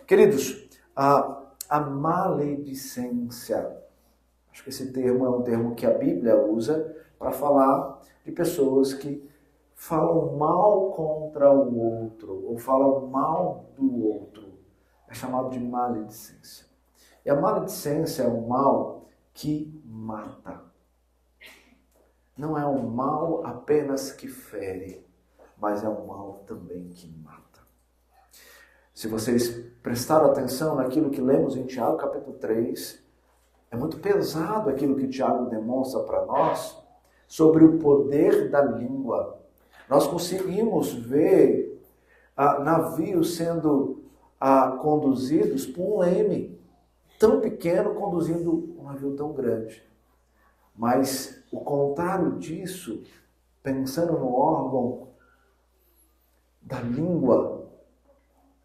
Queridos, a maledicência, acho que esse termo é um termo que a Bíblia usa para falar de pessoas que falam mal contra o outro, ou falam mal do outro. É chamado de maledicência. E a maledicência é um mal que mata. Não é um mal apenas que fere, mas é um mal também que mata. Se vocês prestaram atenção naquilo que lemos em Tiago capítulo 3, é muito pesado aquilo que Tiago demonstra para nós sobre o poder da língua. Nós conseguimos ver navios sendo conduzidos por um leme tão pequeno conduzindo um navio tão grande. Mas o contrário disso, pensando no órgão da língua,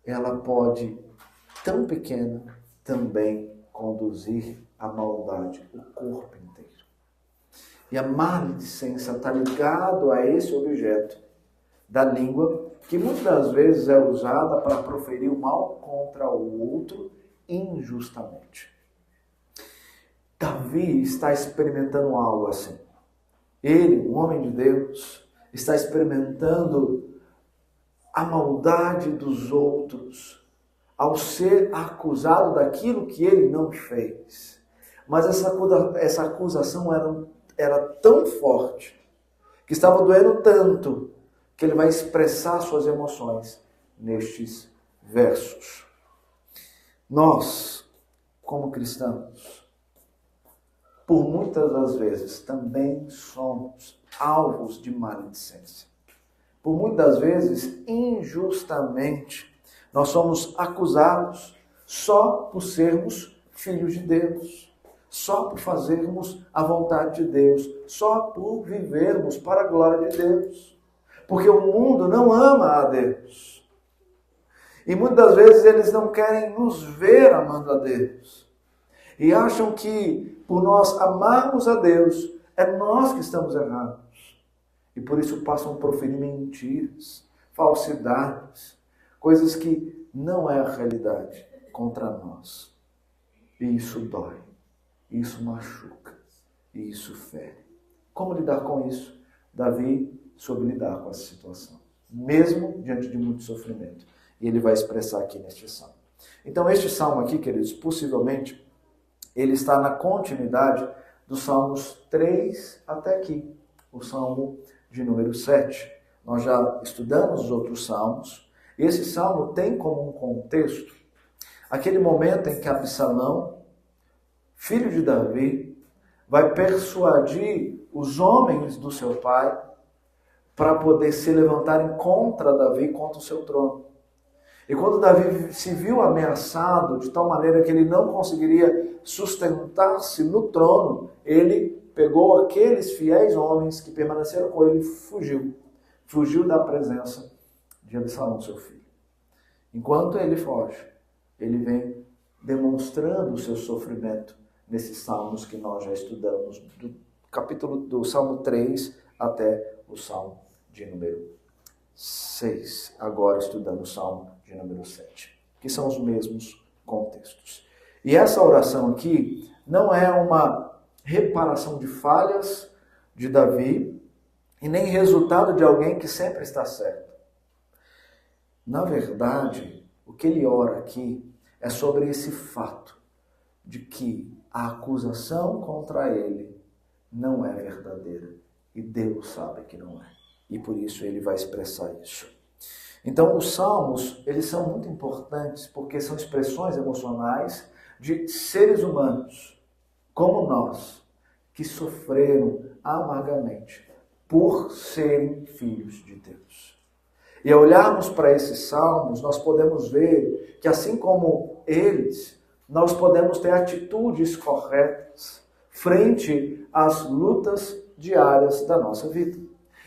ela pode, tão pequena, também conduzir a maldade, o corpo inteiro. E a maledicência está ligado a esse objeto da língua, que muitas das vezes é usada para proferir o mal contra o outro injustamente. Davi está experimentando algo assim. Ele, um homem de Deus, está experimentando a maldade dos outros ao ser acusado daquilo que ele não fez. Mas essa acusação era tão forte, que estava doendo tanto, que ele vai expressar suas emoções nestes versos. Nós, como cristãos, por muitas das vezes, também somos alvos de maledicência. Por muitas vezes, injustamente, nós somos acusados só por sermos filhos de Deus, só por fazermos a vontade de Deus, só por vivermos para a glória de Deus. Porque o mundo não ama a Deus. E muitas vezes eles não querem nos ver amando a Deus. E acham que por nós amarmos a Deus, é nós que estamos errados. E por isso passam a proferir mentiras, falsidades, coisas que não é a realidade contra nós. E isso dói, isso machuca, e isso fere. Como lidar com isso? Davi soube lidar com essa situação, mesmo diante de muito sofrimento. E ele vai expressar aqui neste salmo. Então este salmo aqui, queridos, possivelmente, ele está na continuidade dos salmos 3 até aqui, o salmo de número 7. Nós já estudamos os outros salmos. Esse salmo tem como um contexto aquele momento em que Absalão, filho de Davi, vai persuadir os homens do seu pai para poder se levantarem contra Davi, contra o seu trono. E quando Davi se viu ameaçado de tal maneira que ele não conseguiria sustentar-se no trono, ele pegou aqueles fiéis homens que permaneceram com ele e fugiu da presença de Absalão, seu filho. Enquanto ele foge, ele vem demonstrando o seu sofrimento nesses salmos que nós já estudamos, do Salmo 3 até o Salmo de número 6. Agora estudando o Salmo de número 7, que são os mesmos contextos. E essa oração aqui não é uma reparação de falhas de Davi e nem resultado de alguém que sempre está certo. Na verdade, o que ele ora aqui é sobre esse fato de que a acusação contra ele não é verdadeira e Deus sabe que não é. E por isso ele vai expressar isso. Então, os salmos, eles são muito importantes porque são expressões emocionais de seres humanos, como nós, que sofreram amargamente por serem filhos de Deus. E ao olharmos para esses salmos, nós podemos ver que assim como eles, nós podemos ter atitudes corretas frente às lutas diárias da nossa vida.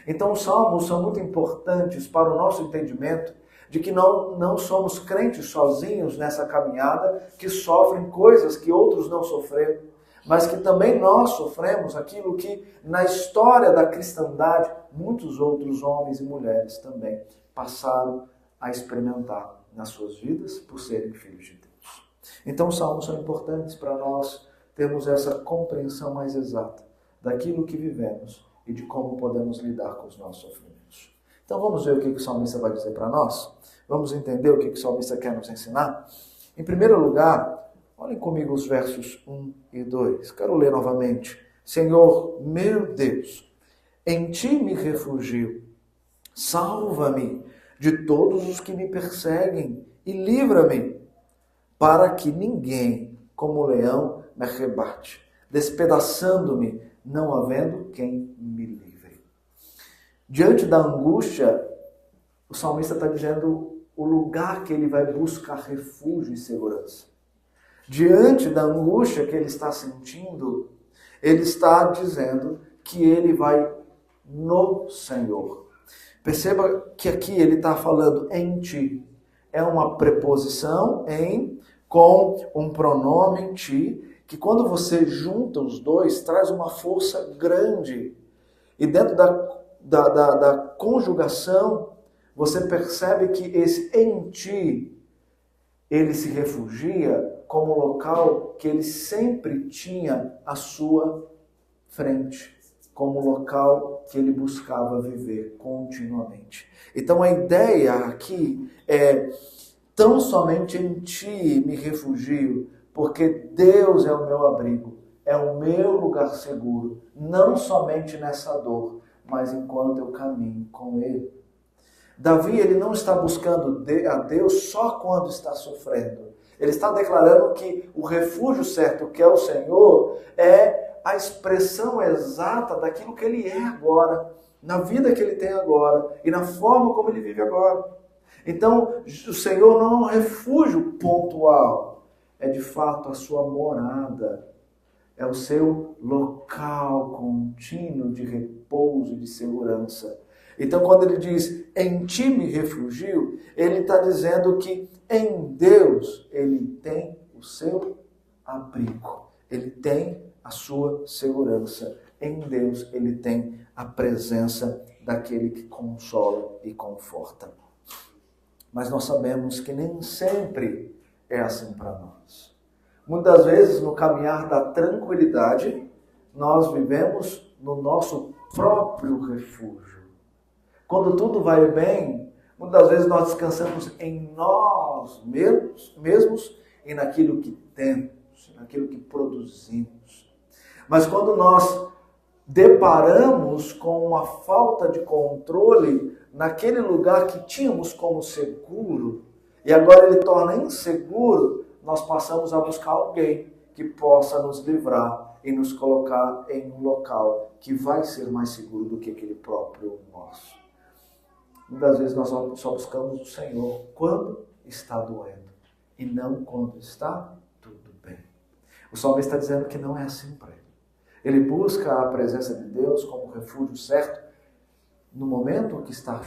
Então os salmos são muito importantes para o nosso entendimento de que não somos crentes sozinhos nessa caminhada, que sofrem coisas que outros não sofreram, mas que também nós sofremos aquilo que na história da cristandade muitos outros homens e mulheres também passaram a experimentar nas suas vidas por serem filhos de Deus. Então os salmos são importantes para nós termos essa compreensão mais exata daquilo que vivemos e de como podemos lidar com os nossos sofrimentos. Então vamos ver o que o salmista vai dizer para nós? Vamos entender o que o salmista quer nos ensinar? Em primeiro lugar, olhem comigo os versos 1 e 2. Quero ler novamente. Senhor, meu Deus, em ti me refugio. Salva-me de todos os que me perseguem e livra-me, para que ninguém, como leão, me arrebate, despedaçando-me, não havendo quem me livre. Diante da angústia, o salmista está dizendo o lugar que ele vai buscar refúgio e segurança. Diante da angústia que ele está sentindo, ele está dizendo que ele vai no Senhor. Perceba que aqui ele está falando em ti. É uma preposição em com um pronome em ti, que quando você junta os dois, traz uma força grande. E dentro da conjugação, você percebe que esse em ti, ele se refugia como local que ele sempre tinha à sua frente, como local que ele buscava viver continuamente. Então a ideia aqui é, tão somente em ti me refugio, porque Deus é o meu abrigo, é o meu lugar seguro, não somente nessa dor, mas enquanto eu caminho com Ele. Davi, ele não está buscando a Deus só quando está sofrendo. Ele está declarando que o refúgio certo, que é o Senhor, é a expressão exata daquilo que ele é agora, na vida que ele tem agora e na forma como ele vive agora. Então, o Senhor não é um refúgio pontual, é de fato a sua morada, é o seu local contínuo de repouso e de segurança. Então, quando ele diz, em ti me refugio, ele está dizendo que em Deus ele tem o seu abrigo, ele tem a sua segurança. Em Deus ele tem a presença daquele que consola e conforta. Mas nós sabemos que nem sempre é assim para nós. Muitas vezes, no caminhar da tranquilidade, nós vivemos no nosso próprio refúgio. Quando tudo vai bem, muitas vezes nós descansamos em nós mesmos e naquilo que temos, naquilo que produzimos. Mas quando nós deparamos com uma falta de controle naquele lugar que tínhamos como seguro, e agora ele torna inseguro, nós passamos a buscar alguém que possa nos livrar e nos colocar em um local que vai ser mais seguro do que aquele próprio nosso. Muitas vezes nós só buscamos o Senhor quando está doendo e não quando está tudo bem. O salmista está dizendo que não é assim para ele. Ele busca a presença de Deus como refúgio certo no momento que está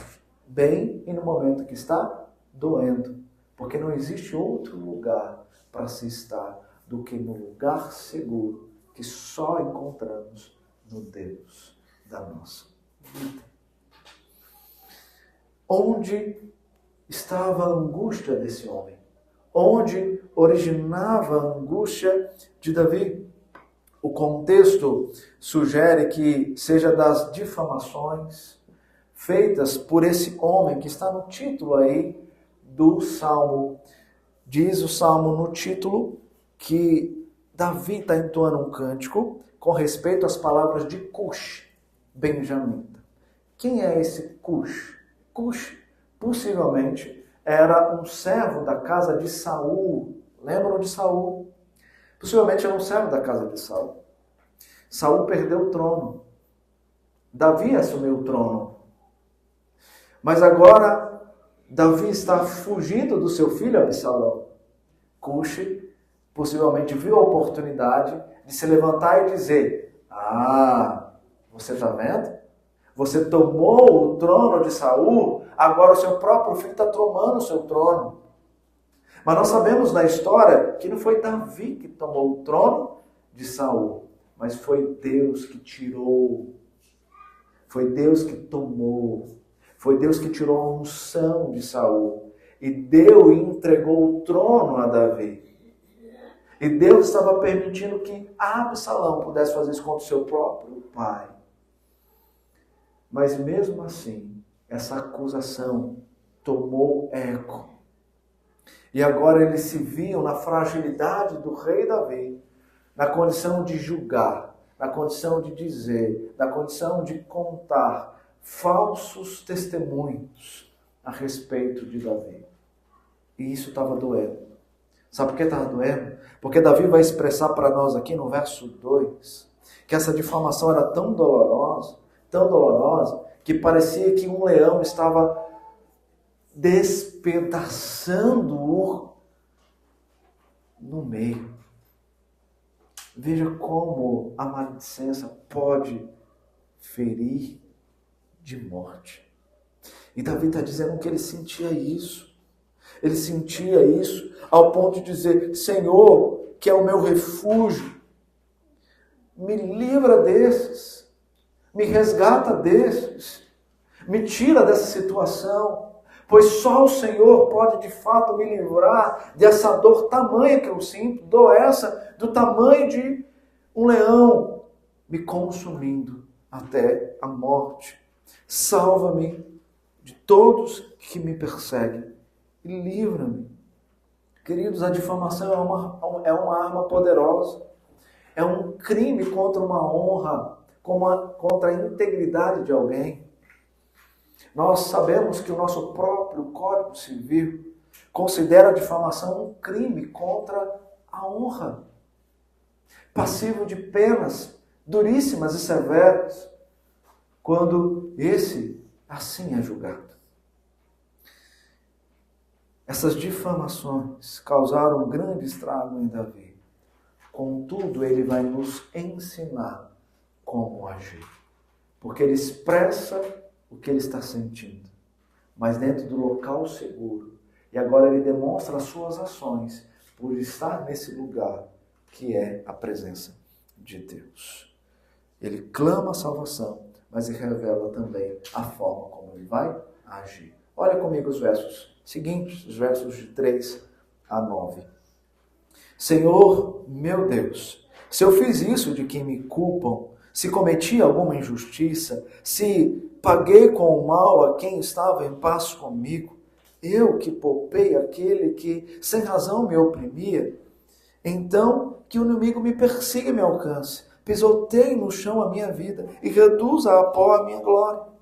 bem e no momento que está doendo. Porque não existe outro lugar para se estar do que no lugar seguro que só encontramos no Deus da nossa vida. Onde estava a angústia desse homem? Onde originava a angústia de Davi? O contexto sugere que seja das difamações feitas por esse homem que está no título aí do Salmo. Diz o Salmo no título que Davi está entoando um cântico com respeito às palavras de Cush, benjamita. Quem é esse Cush? Cush, possivelmente, era um servo da casa de Saul. Lembram de Saul? Possivelmente era um servo da casa de Saul. Saul perdeu o trono. Davi assumiu o trono. Mas agora, Davi está fugindo do seu filho Absalão. Cush possivelmente viu a oportunidade de se levantar e dizer: você está vendo? Você tomou o trono de Saul, agora o seu próprio filho está tomando o seu trono. Mas nós sabemos na história que não foi Davi que tomou o trono de Saul, mas foi Deus que tirou, foi Deus que tomou, foi Deus que tirou a unção de Saul e deu e entregou o trono a Davi. E Deus estava permitindo que Absalão pudesse fazer isso contra o seu próprio pai. Mas mesmo assim, essa acusação tomou eco. E agora eles se viam na fragilidade do rei Davi, na condição de julgar, na condição de dizer, na condição de contar falsos testemunhos a respeito de Davi. E isso estava doendo. Sabe por que estava doendo? Porque Davi vai expressar para nós aqui no verso 2, que essa difamação era tão dolorosa, que parecia que um leão estava despedaçando-o no meio. Veja como a maledicência pode ferir de morte. E Davi está dizendo que ele sentia isso. Ele sentia isso ao ponto de dizer: Senhor, que é o meu refúgio, me livra desses, me resgata desses, me tira dessa situação, pois só o Senhor pode de fato me livrar dessa dor tamanha que eu sinto, dor essa do tamanho de um leão me consumindo até a morte. Salva-me de todos que me perseguem e livra-me. Queridos, a difamação é uma arma poderosa. É um crime contra uma honra, contra a integridade de alguém. Nós sabemos que o nosso próprio Código Civil considera a difamação um crime contra a honra, passivo de penas duríssimas e severas, quando esse assim é julgado. Essas difamações causaram um grande estrago em Davi. Contudo, ele vai nos ensinar como agir. Porque ele expressa o que ele está sentindo, mas dentro do local seguro. E agora ele demonstra as suas ações por estar nesse lugar que é a presença de Deus. Ele clama a salvação, mas ele revela também a forma como ele vai agir. Olha comigo os versos seguintes, os versos de 3 a 9. Senhor, meu Deus, se eu fiz isso de que me culpam, se cometi alguma injustiça, se paguei com o mal a quem estava em paz comigo, eu que poupei aquele que sem razão me oprimia, então que o inimigo me persiga e me alcance, pisoteie no chão a minha vida e reduza a pó a minha glória.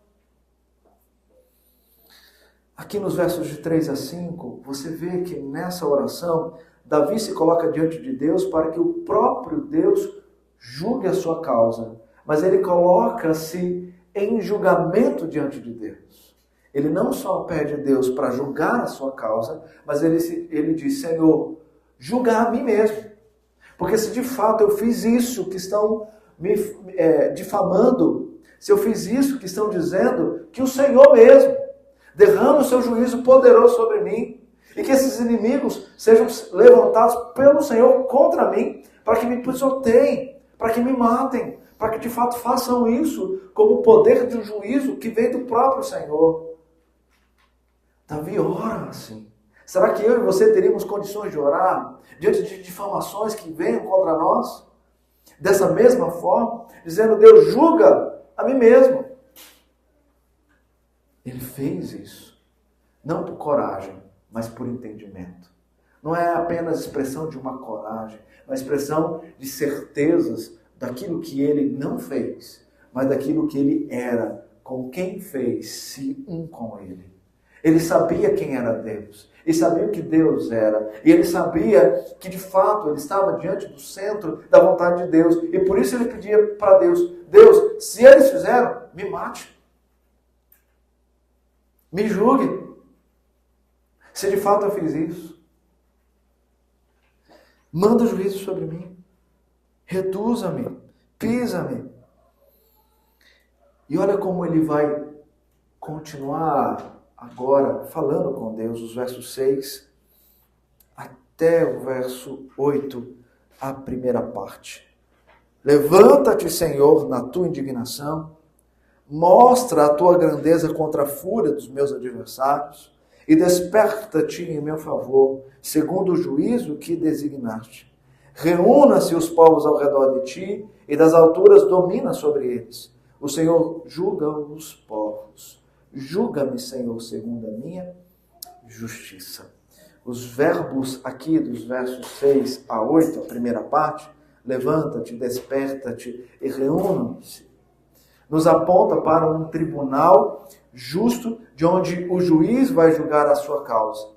Aqui nos versos de 3 a 5, você vê que nessa oração, Davi se coloca diante de Deus para que o próprio Deus julgue a sua causa. Mas ele coloca-se em julgamento diante de Deus. Ele não só pede a Deus para julgar a sua causa, mas ele diz: Senhor, julga a mim mesmo. Porque se de fato eu fiz isso que estão me difamando, se eu fiz isso que estão dizendo, que o Senhor mesmo derrama o seu juízo poderoso sobre mim, e que esses inimigos sejam levantados pelo Senhor contra mim, para que me pisoteiem, para que me matem, para que de fato façam isso como o poder de um juízo que vem do próprio Senhor. Davi ora assim. Será que eu e você teríamos condições de orar diante de difamações que venham contra nós? Dessa mesma forma, dizendo: Deus, julga a mim mesmo. Ele fez isso, não por coragem, mas por entendimento. Não é apenas expressão de uma coragem, mas expressão de certezas daquilo que ele não fez, mas daquilo que ele era, com quem fez-se um com ele. Ele sabia quem era Deus, ele sabia o que Deus era, e ele sabia que de fato ele estava diante do centro da vontade de Deus, e por isso ele pedia para Deus: Deus, se eles fizeram, me mate. Me julgue, se de fato eu fiz isso. Manda o juízo sobre mim. Reduza-me, pisa-me. E olha como ele vai continuar agora falando com Deus, os versos 6 até o verso 8, a primeira parte. Levanta-te, Senhor, na tua indignação, mostra a tua grandeza contra a fúria dos meus adversários e desperta-te em meu favor, segundo o juízo que designaste. Reúna-se os povos ao redor de ti e das alturas domina sobre eles. O Senhor julga os povos. Julga-me, Senhor, segundo a minha justiça. Os verbos aqui dos versos 6 a 8, a primeira parte, levanta-te, desperta-te e reúna-se, nos aponta para um tribunal justo, de onde o juiz vai julgar a sua causa.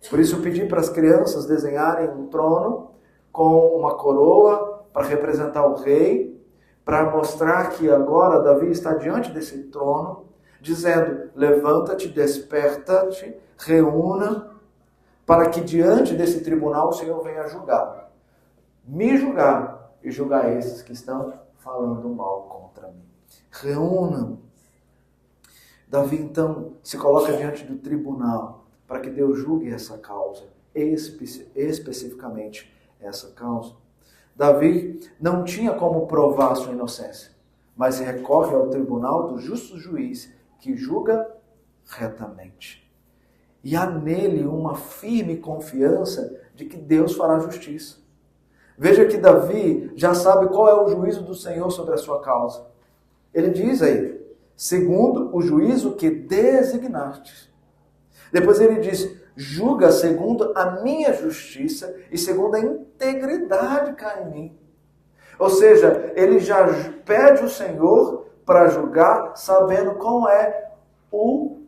Por isso eu pedi para as crianças desenharem um trono com uma coroa para representar o rei, para mostrar que agora Davi está diante desse trono, dizendo: levanta-te, desperta-te, reúna, para que diante desse tribunal o Senhor venha julgar. Me julgar e julgar esses que estão falando mal contra mim. Reúnam. Davi então se coloca diante do tribunal para que Deus julgue essa causa, especificamente essa causa. Davi não tinha como provar sua inocência, mas recorre ao tribunal do justo juiz que julga retamente. E há nele uma firme confiança de que Deus fará justiça. Veja que Davi já sabe qual é o juízo do Senhor sobre a sua causa. Ele diz aí: segundo o juízo que designaste. Depois ele diz: julga segundo a minha justiça e segundo a integridade que há em mim. Ou seja, ele já pede ao Senhor para julgar, sabendo qual é o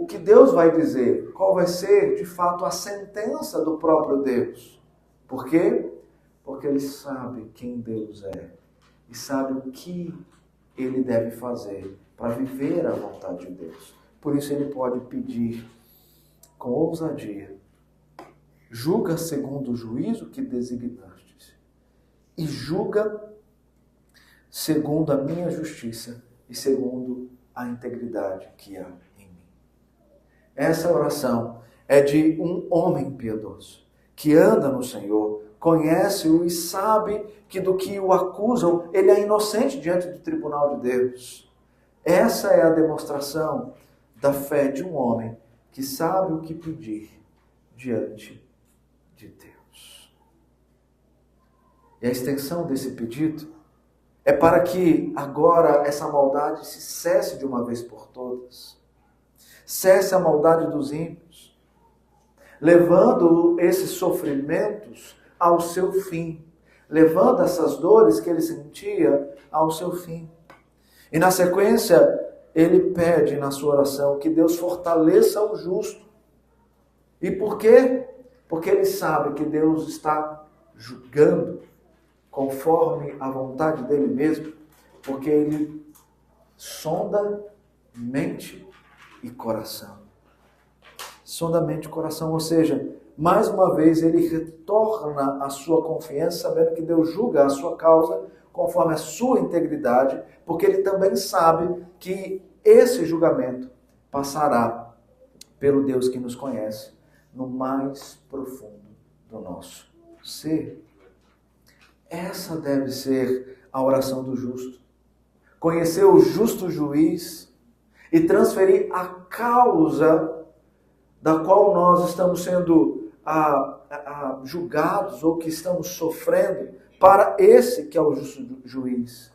que Deus vai dizer, qual vai ser, de fato, a sentença do próprio Deus. Por quê? Porque ele sabe quem Deus é e sabe o que ele deve fazer para viver a vontade de Deus. Por isso ele pode pedir com ousadia: julga segundo o juízo que designaste e julga segundo a minha justiça e segundo a integridade que há em mim. Essa oração é de um homem piedoso que anda no Senhor, conhece-o e sabe que do que o acusam, ele é inocente diante do tribunal de Deus. Essa é a demonstração da fé de um homem que sabe o que pedir diante de Deus. E a extensão desse pedido é para que agora essa maldade se cesse de uma vez por todas. Cesse a maldade dos ímpios, levando esses sofrimentos ao seu fim, levando essas dores que ele sentia ao seu fim. E na sequência, ele pede na sua oração que Deus fortaleça o justo. E por quê? Porque ele sabe que Deus está julgando conforme a vontade dele mesmo, porque ele sonda mente e coração. Sonda mente e coração, ou seja, mais uma vez ele retorna à sua confiança, sabendo que Deus julga a sua causa conforme a sua integridade, porque ele também sabe que esse julgamento passará pelo Deus que nos conhece no mais profundo do nosso ser. Essa deve ser a oração do justo. Conhecer o justo juiz e transferir a causa da qual nós estamos sendo julgados ou que estamos sofrendo para esse que é o justo juiz.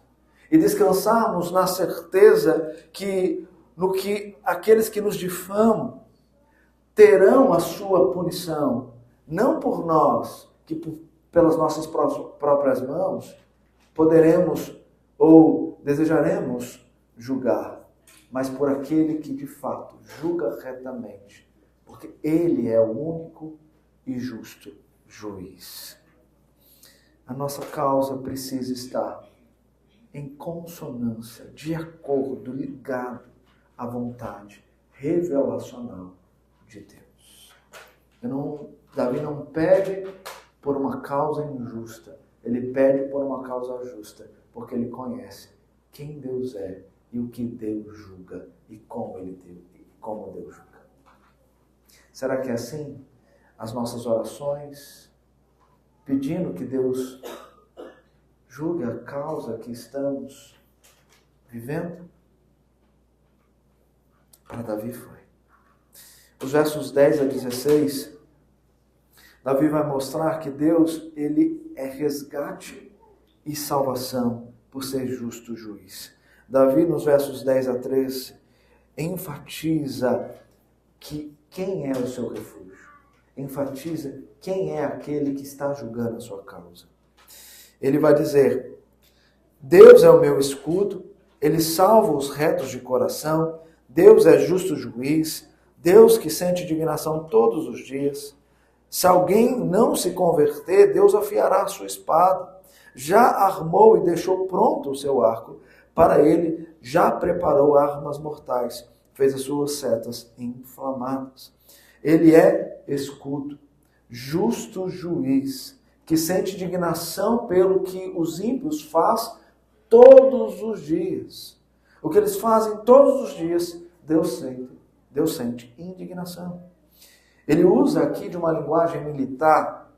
E descansarmos na certeza que aqueles que nos difamam terão a sua punição, não por nós, que pelas nossas próprias mãos poderemos ou desejaremos julgar, mas por aquele que de fato julga retamente, porque ele é o único e justo juiz. A nossa causa precisa estar em consonância, de acordo, ligado à vontade revelacional de Deus. Davi não pede por uma causa injusta, ele pede por uma causa justa, porque ele conhece quem Deus é e o que Deus julga e como Deus julga. Será que é assim as nossas orações, pedindo que Deus julgue a causa que estamos vivendo? Para Davi foi. Os versos 10 a 16, Davi vai mostrar que Deus, ele é resgate e salvação por ser justo juiz. Davi, nos versos 10 a 13, enfatiza que quem é o seu refúgio. Enfatiza quem é aquele que está julgando a sua causa. Ele vai dizer: Deus é o meu escudo, ele salva os retos de coração, Deus é justo juiz, Deus que sente indignação todos os dias. Se alguém não se converter, Deus afiará a sua espada. Já armou e deixou pronto o seu arco. Para ele, já preparou armas mortais. Fez as suas setas inflamadas. Ele é escudo, justo juiz, que sente indignação pelo que os ímpios fazem todos os dias. O que eles fazem todos os dias, Deus sente indignação. Ele usa aqui de uma linguagem militar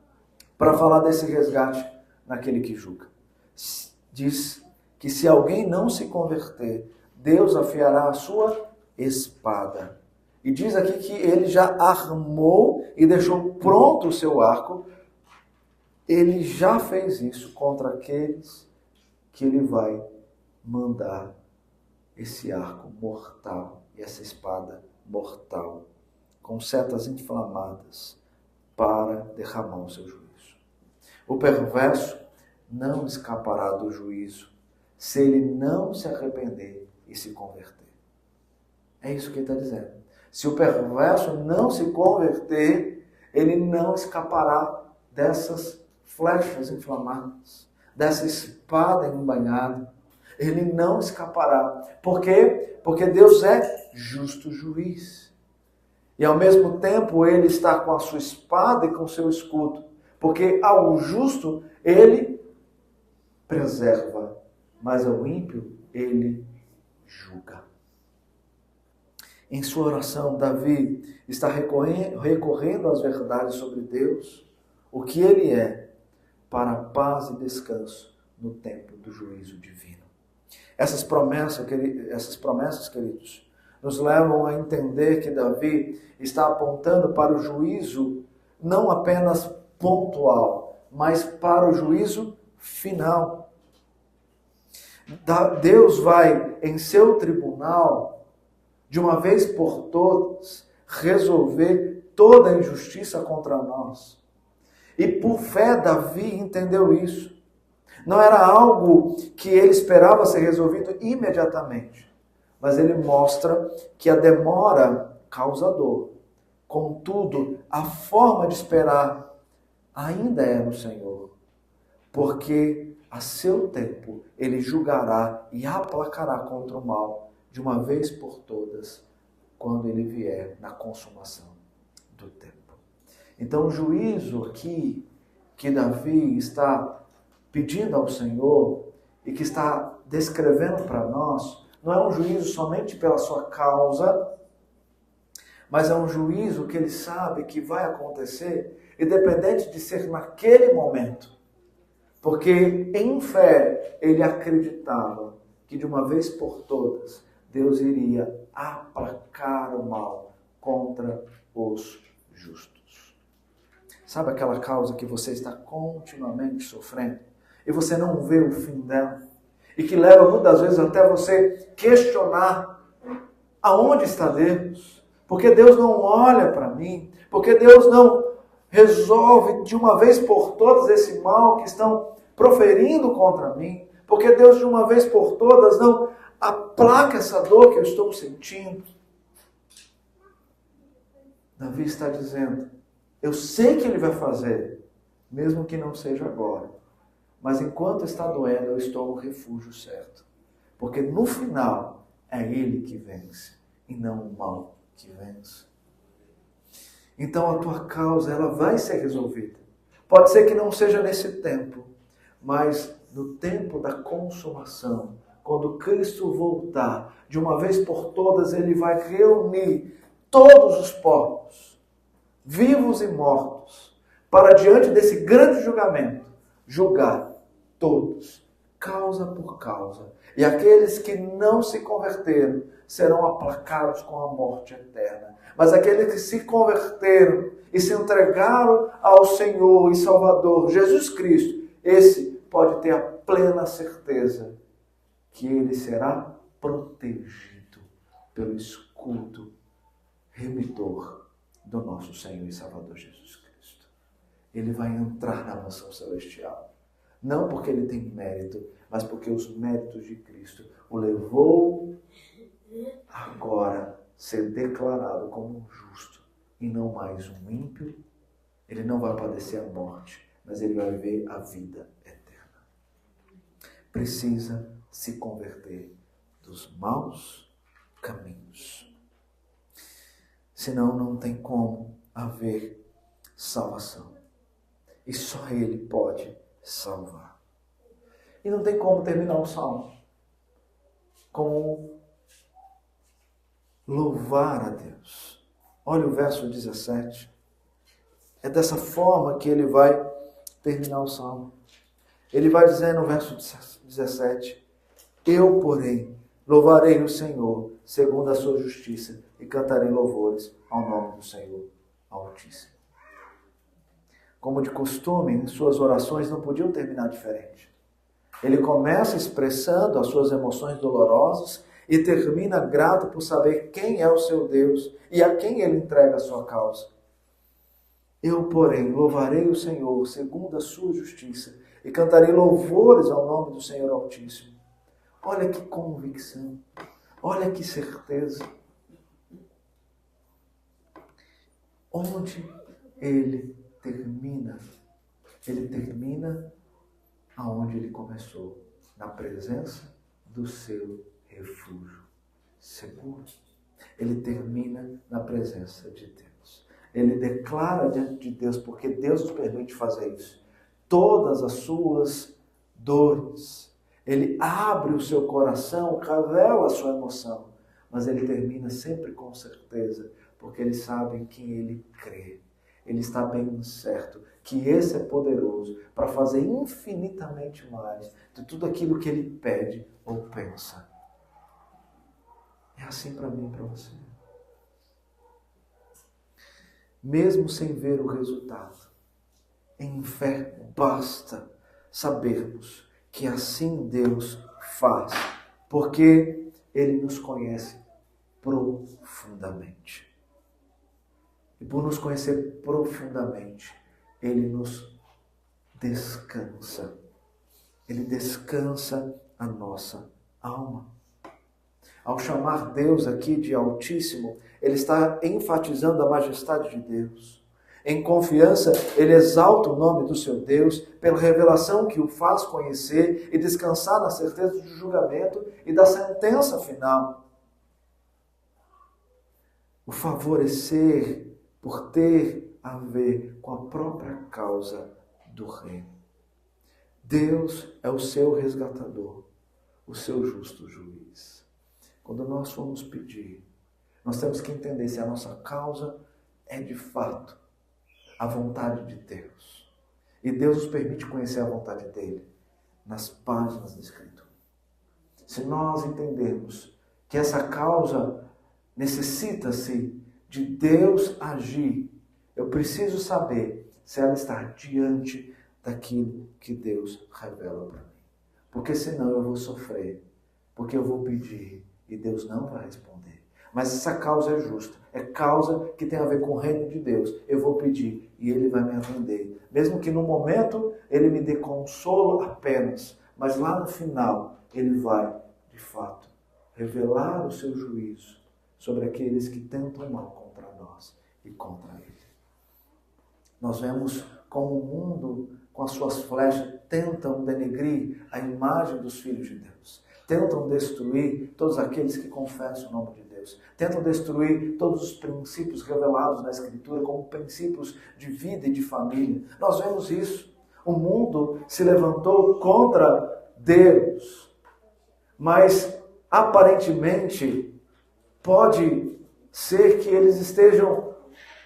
para falar desse resgate naquele que julga. Diz que se alguém não se converter, Deus afiará a sua espada. E diz aqui que ele já armou e deixou pronto o seu arco. Ele já fez isso contra aqueles que ele vai mandar esse arco mortal e essa espada mortal, com setas inflamadas, para derramar o seu juízo. O perverso não escapará do juízo se ele não se arrepender e se converter. É isso que ele está dizendo. Se o perverso não se converter, ele não escapará dessas flechas inflamadas, dessa espada embainhada. Ele não escapará. Por quê? Porque Deus é justo juiz. E ao mesmo tempo ele está com a sua espada e com o seu escudo. Porque ao justo ele preserva, mas ao ímpio ele julga. Em sua oração, Davi está recorrendo às verdades sobre Deus, o que ele é, para a paz e descanso no tempo do juízo divino. Essas promessas, queridos, nos levam a entender que Davi está apontando para o juízo não apenas pontual, mas para o juízo final. Deus vai, em seu tribunal, de uma vez por todas, resolver toda a injustiça contra nós. E por fé, Davi entendeu isso. Não era algo que ele esperava ser resolvido imediatamente. Mas ele mostra que a demora causa dor. Contudo, a forma de esperar ainda é no Senhor. Porque a seu tempo ele julgará e aplacará contra o mal de uma vez por todas, quando ele vier na consumação do tempo. Então o juízo aqui que Davi está pedindo ao Senhor e que está descrevendo para nós, não é um juízo somente pela sua causa, mas é um juízo que ele sabe que vai acontecer, independente de ser naquele momento. Porque em fé ele acreditava que de uma vez por todas Deus iria aplacar o mal contra os justos. Sabe aquela causa que você está continuamente sofrendo e você não vê o fim dela? E que leva muitas vezes até você questionar aonde está Deus? Porque Deus não olha para mim? Porque Deus não resolve de uma vez por todas esse mal que estão proferindo contra mim? Porque Deus de uma vez por todas não aplaca essa dor que eu estou sentindo? Davi está dizendo, eu sei que Ele vai fazer, mesmo que não seja agora. Mas enquanto está doendo, eu estou no refúgio certo. Porque no final, é Ele que vence, e não o mal que vence. Então a tua causa, ela vai ser resolvida. Pode ser que não seja nesse tempo, mas no tempo da consumação, quando Cristo voltar, de uma vez por todas, Ele vai reunir todos os povos, vivos e mortos, para diante desse grande julgamento, julgar todos causa por causa. E aqueles que não se converteram serão aplacados com a morte eterna. Mas aqueles que se converteram e se entregaram ao Senhor e Salvador Jesus Cristo, esse pode ter a plena certeza que ele será protegido pelo escudo remidor do nosso Senhor e Salvador Jesus Cristo. Ele vai entrar na mansão celestial. Não porque ele tem mérito, mas porque os méritos de Cristo o levou agora a ser declarado como um justo e não mais um ímpio. Ele não vai padecer a morte, mas ele vai viver a vida eterna. Precisa se converter dos maus caminhos. Senão não tem como haver salvação. E só Ele pode salvar. E não tem como terminar o salmo como louvar a Deus. Olha o verso 17. É dessa forma que ele vai terminar o salmo. Ele vai dizer no verso 17: eu, porém, louvarei o Senhor segundo a sua justiça e cantarei louvores ao nome do Senhor Altíssimo. Como de costume, suas orações não podiam terminar diferente. Ele começa expressando as suas emoções dolorosas e termina grato por saber quem é o seu Deus e a quem ele entrega a sua causa. Eu, porém, louvarei o Senhor segundo a sua justiça e cantarei louvores ao nome do Senhor Altíssimo. Olha que convicção, olha que certeza. Onde ele termina aonde ele começou, na presença do seu refúgio seguro. Ele termina na presença de Deus. Ele declara diante de Deus, porque Deus nos permite fazer isso, todas as suas dores. Ele abre o seu coração, revela a sua emoção, mas ele termina sempre com certeza, porque ele sabe em quem ele crê. Ele está bem certo que esse é poderoso para fazer infinitamente mais de tudo aquilo que ele pede ou pensa. É assim para mim e para você. Mesmo sem ver o resultado, em fé basta sabermos que assim Deus faz, porque Ele nos conhece profundamente. E por nos conhecer profundamente, Ele nos descansa. Ele descansa a nossa alma. Ao chamar Deus aqui de Altíssimo, ele está enfatizando a majestade de Deus. Em confiança, ele exalta o nome do seu Deus pela revelação que o faz conhecer e descansar na certeza do julgamento e da sentença final. O favorecer por ter a ver com a própria causa do reino. Deus é o seu resgatador, o seu justo juiz. Quando nós formos pedir, nós temos que entender se a nossa causa é de fato a vontade de Deus. E Deus nos permite conhecer a vontade dele nas páginas da Escritura. Se nós entendermos que essa causa necessita-se de Deus agir, eu preciso saber se ela está diante daquilo que Deus revela para mim. Porque senão eu vou sofrer, porque eu vou pedir e Deus não vai responder. Mas essa causa é justa, é causa que tem a ver com o reino de Deus. Eu vou pedir e Ele vai me atender. Mesmo que no momento Ele me dê consolo apenas, mas lá no final Ele vai, de fato, revelar o seu juízo sobre aqueles que tentam mal contra nós e contra Ele. Nós vemos como o mundo, com as suas flechas, tentam denegrir a imagem dos filhos de Deus. Tentam destruir todos aqueles que confessam o nome de Deus. Tentam destruir todos os princípios revelados na Escritura como princípios de vida e de família. Nós vemos isso. O mundo se levantou contra Deus. Mas, aparentemente, pode ser que eles estejam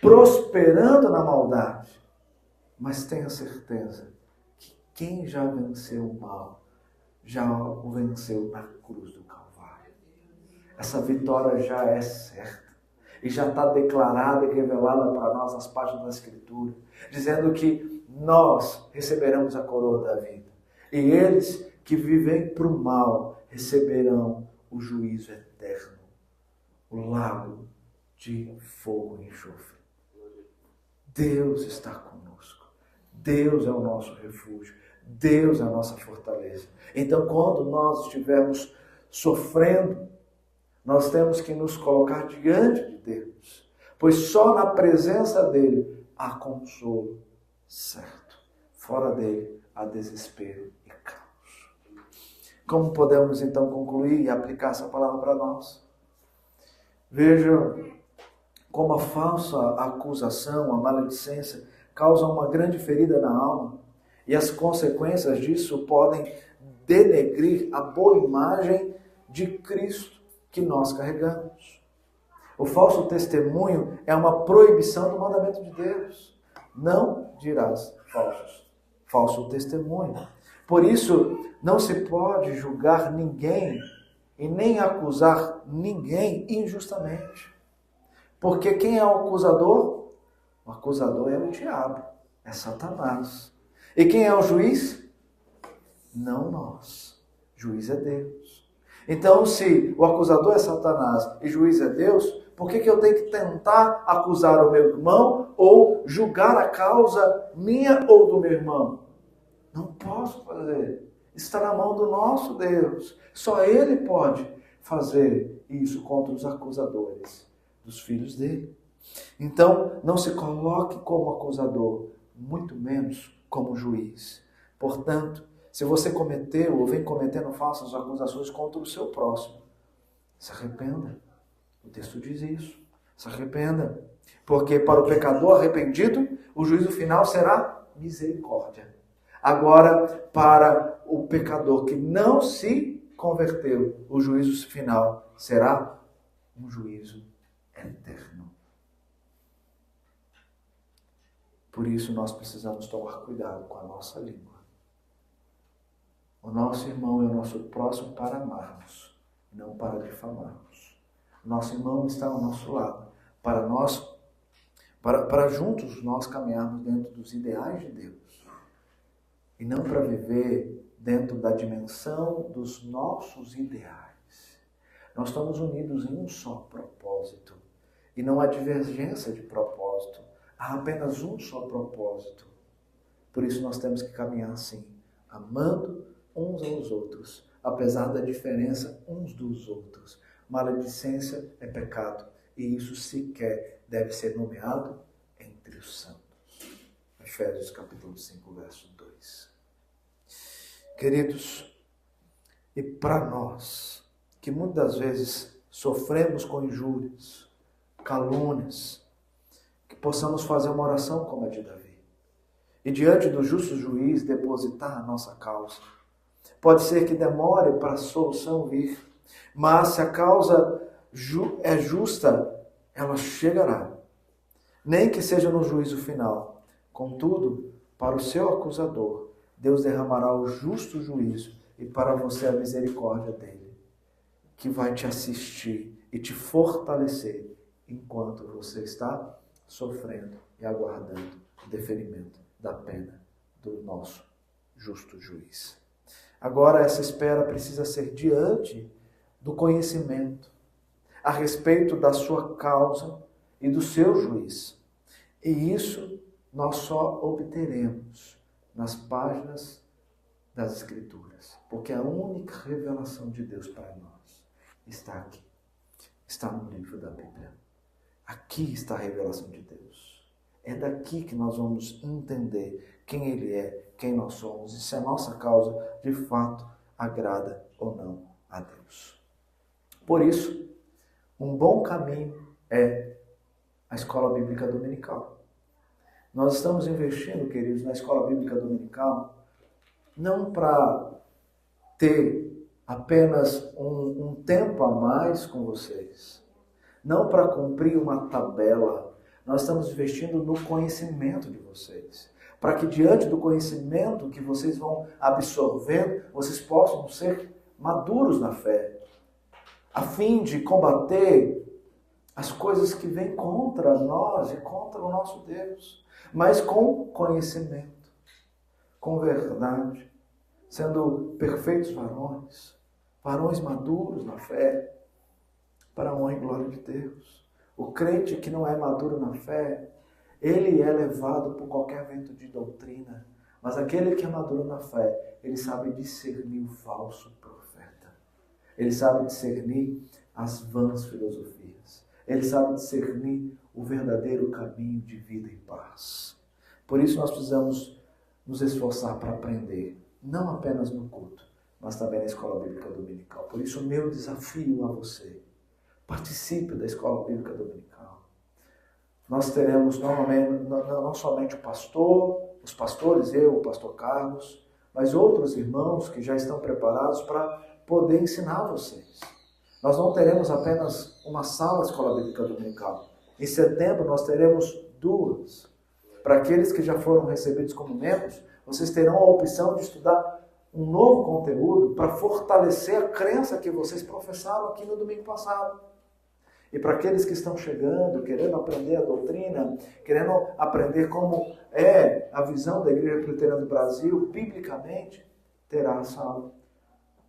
prosperando na maldade. Mas tenha certeza que quem já venceu o mal já o venceu na cruz do Calvário. Essa vitória já é certa. E já está declarada e revelada para nós nas páginas da Escritura, dizendo que nós receberemos a coroa da vida. E eles que vivem para o mal receberão o juízo eterno, o lago de fogo e enxofre. Deus está conosco. Deus é o nosso refúgio. Deus é a nossa fortaleza. Então, quando nós estivermos sofrendo, nós temos que nos colocar diante de Deus, pois só na presença dele há consolo certo. Fora dele há desespero e caos. Como podemos então concluir e aplicar essa palavra para nós? Veja como a falsa acusação, a maledicência, causam uma grande ferida na alma, e as consequências disso podem denegrir a boa imagem de Cristo que nós carregamos. O falso testemunho é uma proibição do mandamento de Deus. Não dirás falso testemunho. Por isso, não se pode julgar ninguém e nem acusar ninguém injustamente. Porque quem é o acusador? O acusador é o diabo, é Satanás. E quem é o juiz? Não nós. Juiz é Deus. Então, se o acusador é Satanás e juiz é Deus, por que eu tenho que tentar acusar o meu irmão ou julgar a causa minha ou do meu irmão? Não posso fazer. Está na mão do nosso Deus. Só Ele pode fazer isso contra os acusadores dos filhos dele. Então, não se coloque como acusador, muito menos como juiz. Portanto, se você cometeu ou vem cometendo falsas acusações contra o seu próximo, se arrependa. O texto diz isso. Se arrependa. Porque para o pecador arrependido, o juízo final será misericórdia. Agora, para o pecador que não se converteu, o juízo final será um juízo eterno. Por isso nós precisamos tomar cuidado com a nossa língua. O nosso irmão é o nosso próximo para amarmos, não para difamarmos. O nosso irmão está ao nosso lado, para juntos nós caminharmos dentro dos ideais de Deus. E não para viver dentro da dimensão dos nossos ideais. Nós estamos unidos em um só propósito. E não há divergência de propósito. Há apenas um só propósito. Por isso nós temos que caminhar assim, amando uns aos outros, apesar da diferença uns dos outros. Maledicência é pecado, e isso sequer deve ser nomeado entre os santos. Efésios capítulo 5, verso 2. Queridos, e para nós, que muitas vezes sofremos com injúrias, calúnias, que possamos fazer uma oração como a de Davi. E diante do justo juiz depositar a nossa causa. Pode ser que demore para a solução vir, mas se a causa é justa, ela chegará. Nem que seja no juízo final. Contudo, para o seu acusador, Deus derramará o justo juízo e para você a misericórdia dele, que vai te assistir e te fortalecer enquanto você está sofrendo e aguardando o deferimento da pena do nosso justo juiz. Agora, essa espera precisa ser diante do conhecimento a respeito da sua causa e do seu juiz. E isso nós só obteremos nas páginas das Escrituras, porque a única revelação de Deus para nós está aqui, está no livro da Bíblia. Aqui está a revelação de Deus. É daqui que nós vamos entender quem Ele é, quem nós somos e se a nossa causa de fato agrada ou não a Deus. Por isso, um bom caminho é a escola bíblica dominical. Nós estamos investindo, queridos, na escola bíblica dominical não para ter apenas um tempo a mais com vocês, não para cumprir uma tabela. Nós estamos investindo no conhecimento de vocês, para que diante do conhecimento que vocês vão absorvendo, vocês possam ser maduros na fé, a fim de combater as coisas que vêm contra nós e contra o nosso Deus, mas com conhecimento, com verdade, sendo perfeitos varões maduros na fé, para a honra e glória de Deus. O crente que não é maduro na fé, ele é levado por qualquer vento de doutrina, mas aquele que é maduro na fé, ele sabe discernir o falso profeta, ele sabe discernir as vãs filosofias, ele sabe discernir o verdadeiro caminho de vida e paz. Por isso nós precisamos nos esforçar para aprender, não apenas no culto, mas também na escola bíblica dominical. Por isso o meu desafio a você: participe da escola bíblica dominical. Nós teremos normalmente, não somente o pastor, os pastores, eu, o pastor Carlos, mas outros irmãos que já estão preparados para poder ensinar vocês. Nós não teremos apenas uma sala de escola bíblica dominical. Em setembro nós teremos 2. Para aqueles que já foram recebidos como membros, vocês terão a opção de estudar um novo conteúdo para fortalecer a crença que vocês professaram aqui no domingo passado. E para aqueles que estão chegando, querendo aprender a doutrina, querendo aprender como é a visão da Igreja Presbiteriana do Brasil, biblicamente, terá a sala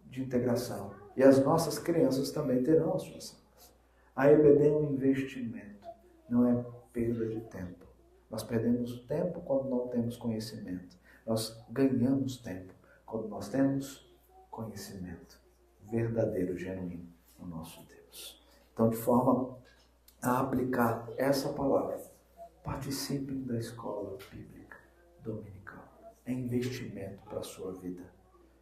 de integração. E as nossas crianças também terão as suas salas. A EBD é um investimento, não é perda de tempo. Nós perdemos tempo quando não temos conhecimento. Nós ganhamos tempo quando nós temos conhecimento verdadeiro, genuíno no nosso Deus. Então, de forma a aplicar essa palavra, participem da escola bíblica dominical. É investimento para a sua vida.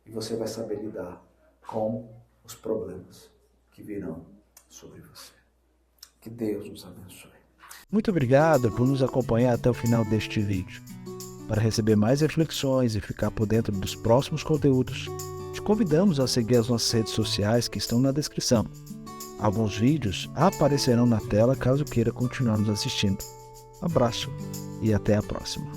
E você vai saber lidar com os problemas que virão sobre você. Que Deus nos abençoe. Muito obrigado por nos acompanhar até o final deste vídeo. Para receber mais reflexões e ficar por dentro dos próximos conteúdos, te convidamos a seguir as nossas redes sociais que estão na descrição. Alguns vídeos aparecerão na tela caso queira continuar nos assistindo. Abraço e até a próxima.